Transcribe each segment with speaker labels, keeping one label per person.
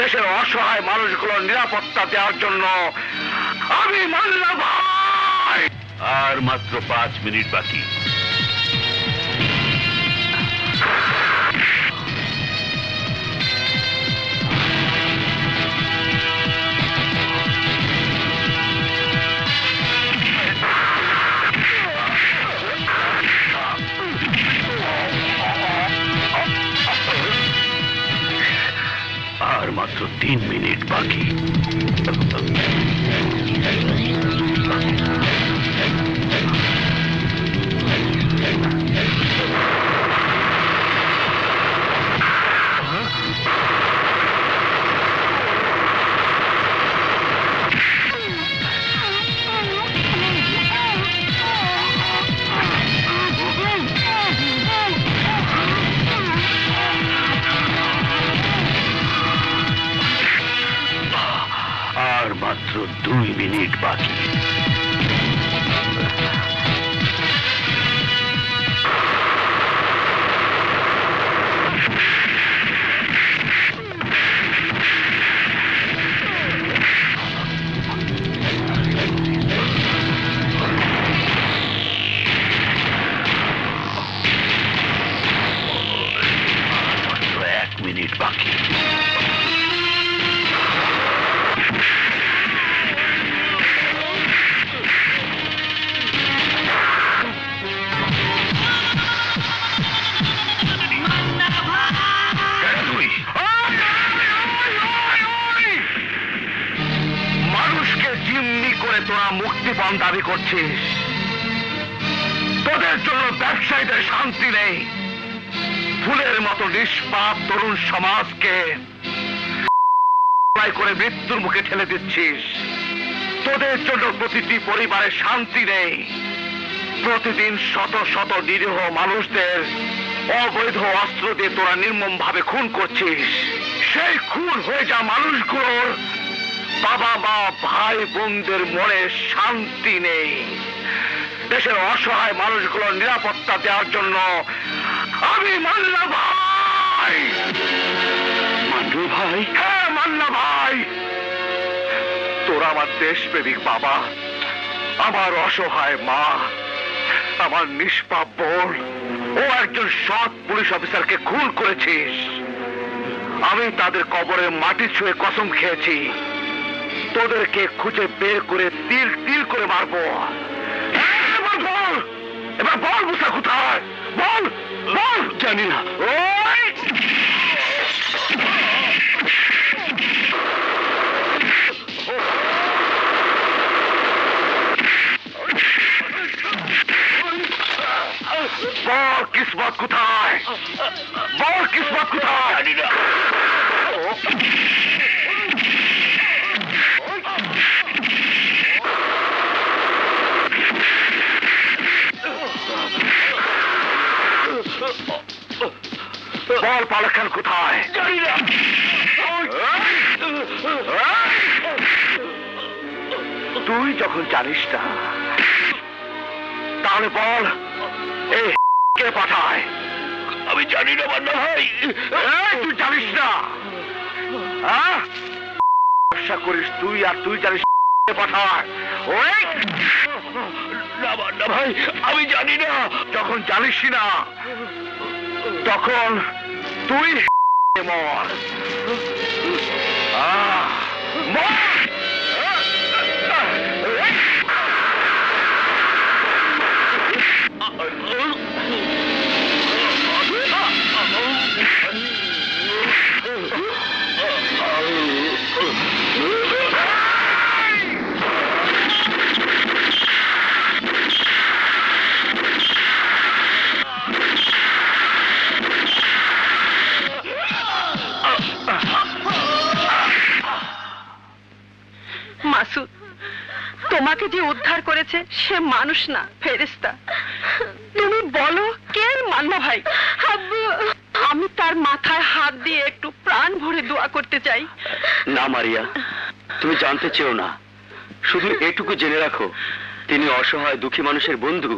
Speaker 1: দেশের অসহায় মানুষগুলোর নিরাপত্তা দেওয়ার জন্য আমি মান্না ভাই।
Speaker 2: আর মাত্র 5 মিনিট বাকি। আর মাত্র 3 মিনিট বাকি। আর মাত্র 2 মিনিট বাকি। মাত্র 1 মিনিট বাকি। মানুষকে জিম্মি করে তোরা মুক্তিপণ দাবি করছিস। তোদের জন্য ব্যবসায়ীদের শান্তি নেই। ফুলের মতো নিষ্পাপ তরুণ সমাজকে করে মৃত্যুর মুখে ঠেলে দিচ্ছিস। তোদের জন্য প্রতিটি পরিবারের শান্তি নেই। প্রতিদিন শত শত নিরীহ মানুষদের অবৈধ অস্ত্র দিয়ে তোরা নির্মম ভাবে খুন করছিস। সেই খুন হয়ে যা মানুষগুলোর বাবা মা ভাই বোনদের মনে শান্তি নেই। দেশের অসহায় মানুষগুলোর নিরাপত্তা দেওয়ার জন্য আমি মান্না ভাই। মান্না ভাই? হ্যাঁ মান্না ভাই। তোরা আমার দেশপ্রেমিক বাবা, আমার অসহায় মা, আমার নিষ্পাপ বোন ও একজন সৎ পুলিশ অফিসারকে খুন করেছিস। আমি তাদের কবরে মাটি ছুঁয়ে কসম খেয়েছি তোদেরকে খুঁজে বের করে তিল তিল করে মারবো। এবার বল, এবার বল মুসা কোথায়? বল বল। জানি না। বল কিসমত কোথায়? বল কিসমত কোথায়? জানি না। বল পালক খান কোথায়? জানি না। তুই যখন জানিস না তাহলে বল এই কে পাঠায়? আমি জানি না মান্না ভাই। তুই জানিস না? ব্যবসা করিস তুই আর তুই জানিস কে পাঠায়? ওই না মান্না ভাই, আমি জানি না। যখন জানিস না তখন তুই মর। মর।
Speaker 3: মাসুদ, তোমাকে যে উদ্ধার করেছে সে মানুষ না, ফেরেশতা। তুমি বলো কে মান্না ভাই? আমি তার মাথায় হাত দিয়ে একটু প্রাণ ভরে দোয়া করতে চাই।
Speaker 2: না মারিয়া, তুমি জানতে চেও না। শুধু এটুকু জেনে রাখো তিনি অসহায় দুঃখী মানুষের বন্ধু।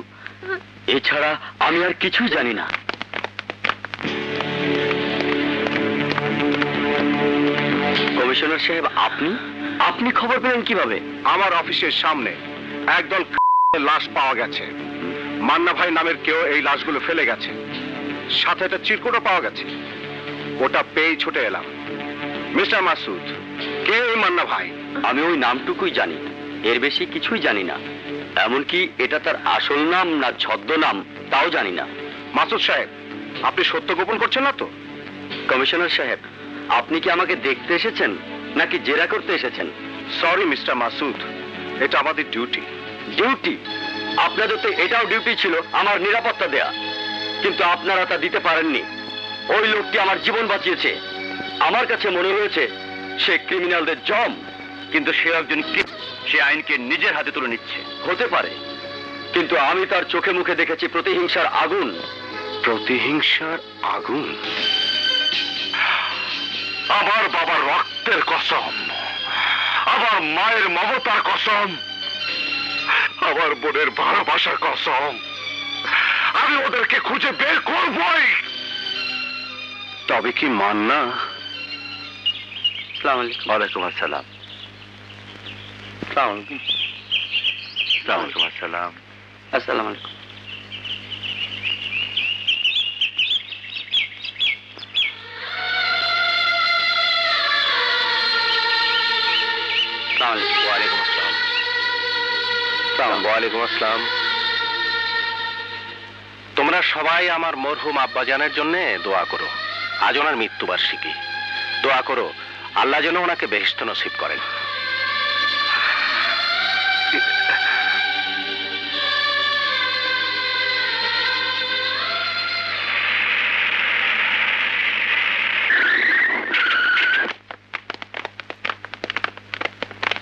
Speaker 2: এছাড়া আমি আর কিছুই জানি না। ও কমিশনার সাহেব, আপনি আপনি খবর পেলেন কিভাবে?
Speaker 1: আমার অফিসের সামনে একদল লাশ পাওয়া গেছে। মান্না ভাই নামের কেউ এই লাশগুলো ফেলে গেছে, সাথে একটা চিরকুটও পাওয়া গেছে। ওটা পেয়ে ছুটে এলাম। মিস্টার মাসুদ, কে ওই মান্না ভাই?
Speaker 2: আমি ওই নামটুকুই জানি, এর বেশি কিছুই জানি না। এমনকি এটা তার আসল নাম না ছদ্মনাম তাও জানি না।
Speaker 1: মাসুদ সাহেব, আপনি সত্য গোপন করছেন না তো?
Speaker 2: কমিশনার সাহেব, আপনি কি আমাকে দেখতে এসেছেন নাকি জেরা করতে এসেছেন?
Speaker 1: সরি মিস্টার মাসুদ, এটা আমাদের ডিউটি।
Speaker 2: ডিউটি? আপনাদের তো এটাও ডিউটি ছিল আমার নিরাপত্তা দেয়া, কিন্তু আপনারা তা দিতে পারেননি। ওই লোকটি আমার জীবন বাঁচিয়েছে। আমার কাছে মনে হয়েছে সে ক্রিমিনালদের জম, কিন্তু সে একজন সে আইনকে নিজের হাতে তুলে নিচ্ছে। হতে পারে, কিন্তু আমি তার চোখে মুখে দেখেছি প্রতিহিংসার আগুন।
Speaker 1: প্রতিহিংসার আগুন? আমার বাবার রক্তের কসম, আমার মায়ের মমতার কসম, আমার বোনের ভালোবাসার কসম, আমি ওদেরকে খুঁজে বের করবই। তবে কি মান্না?
Speaker 2: আসসালামু আলাইকুম।
Speaker 1: ওয়ালাইকুম আসসালাম। ওয়ালাইকুম আসসালাম।
Speaker 2: আসসালামু আলাইকুম।
Speaker 1: ওয়ালাইকুম আসসালাম। ওয়ালাইকুম আসসালাম। তোমরা সবাই আমার মরহুম আব্বাজানের জন্য দোয়া করো। আজ ওনার মৃত্যুবার্ষিকী। দোয়া করো আল্লাহ যেন ওনাকে বেহেশত নসিব করেন।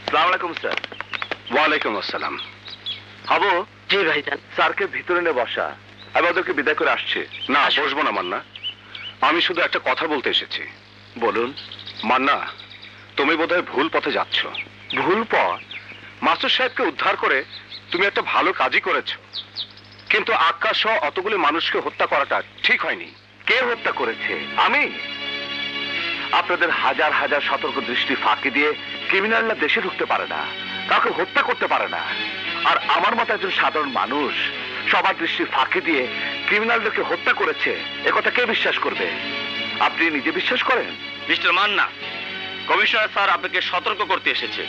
Speaker 1: আসসালামু আলাইকুম স্যার। ওয়ালাইকুম আসসালাম। হাবু।
Speaker 2: জি ভাইজান।
Speaker 1: স্যারকে ভিতরে নিয়ে বসা, আমি ওদেরকে বিদায় করে আসছি। না, বসবো না মান্না, আমি শুধু একটা কথা বলতে এসেছি।
Speaker 2: বলুন।
Speaker 1: মান্না, তুমি বোধহয় ভুল পথে যাচ্ছ।
Speaker 2: ভুল পথ?
Speaker 1: মাস্টার সাহেবকে উদ্ধার করে তুমি একটা ভালো কাজই করেছো, কিন্তু আকাশ সহ অতগুলি মানুষকে হত্যা করাটা ঠিক হয়নি।
Speaker 2: কে হত্যা করেছে?
Speaker 1: আমি? আপনাদের হাজার হাজার সতর্ক দৃষ্টি ফাঁকি দিয়ে ক্রিমিনালরা দেশে ঢুকতে পারে না, কাউকে হত্যা করতে পারে না। আর আমার মতো একজন সাধারণ মানুষ সবার দৃষ্টি ফাঁকি দিয়ে ক্রিমিনালদেরকে হত্যা করেছে, একথা কে বিশ্বাস করবে? আপনি নিজে বিশ্বাস করেন?
Speaker 2: মিস্টার মান্না, কমিশনার স্যার আপনাকে সতর্ক করতে এসেছে,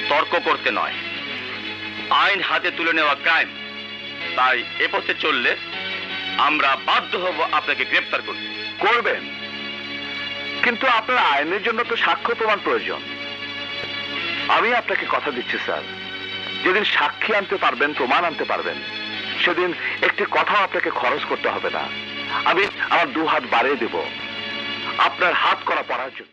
Speaker 2: তর্ক করতে নয়। আইন হাতে তুলে নেওয়া ক্রাইম, তাই এ পথে চললে আমরা বাধ্য হব আপনাকে গ্রেফতার করতে।
Speaker 1: করবেন, কিন্তু আপনার আইনের জন্য তো সাক্ষ্য প্রমাণ প্রয়োজন। আমি আপনাকে কথা দিচ্ছি স্যার, যেদিন সাক্ষী আনতে পারবেন, প্রমাণ আনতে পারবেন, সেদিন একটি কথাও আপনাকে খরচ করতে হবে না। আমি আমার 2 হাত বাড়িয়ে দেব আপনার হাত করা পড়ার জন্য।